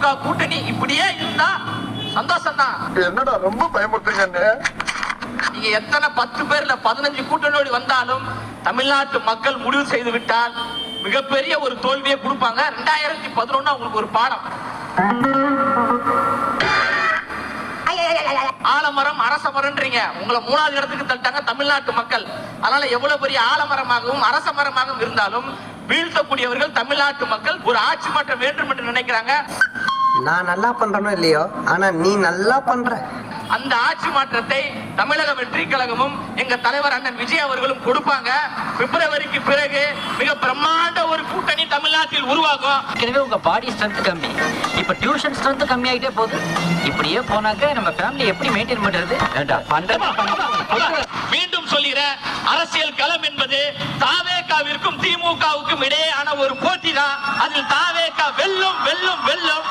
திமுக கூட்டணி இப்படியே இருந்தா சந்தோஷம் தான். என்னடா ரொம்ப பயமுறுத்துங்க. நீங்க எத்தனை 10 பேர்ல 15 கூட்டணியோடு வந்தாலும் தமிழ்நாட்டு மக்கள் முடிவு செய்து விட்டால் மிகப்பெரிய ஒரு தோல்வியை கொடுப்பாங்க. 2011 உங்களுக்கு ஒரு பாடம். ஆலமரம் அரசமரம்ன்றீங்க, உங்களை 3வது இடத்துக்கு தள்ளிட்டாங்க தமிழ்நாட்டு மக்கள். அதனால எவ்வளவு பெரிய ஆலமரமாகவும் அரச மரமாகவும் இருந்தாலும் வீழ்த்தக்கூடியவர்கள் தமிழ்நாட்டு மக்கள். ஒரு ஆட்சி மாற்றம் வேண்டும் என்று நினைக்கிறாங்க. நான் நல்லா பண்றனோ இல்லையோ, ஆனா நீ நல்லா பண்ற. அந்த ஆட்சி மாற்றத்தை தமிழக வெற்றி கழகமும் எங்க தலைவர் அண்ணன் விஜய் அவர்களும் கொடுப்பாங்க. பிப்ரவரிக்கு பிறகு மிக பிரம்மாண்ட ஒரு கூட்டணி தமிழ்நாட்டில் உருவாகும். எனவே உங்க பாடி ஸ்ட்ரென்த் கம்மி, இப்ப டியூஷன் ஸ்ட்ரென்த் கம்மி ஆகிட்டே போகுது. இப்படியே போனாக்க நம்ம ஃபேமிலி எப்படி மெயின்டைன் பண்றது? மீண்டும் சொல்கிறேன், அரசியல் களம் என்பது தாவேகாவிற்கும் திமுகவுக்கும் இடையேயான ஒரு போட்டி தான். அதில் தாவேகா வெல்லும் வெல்லும் வெல்லும்.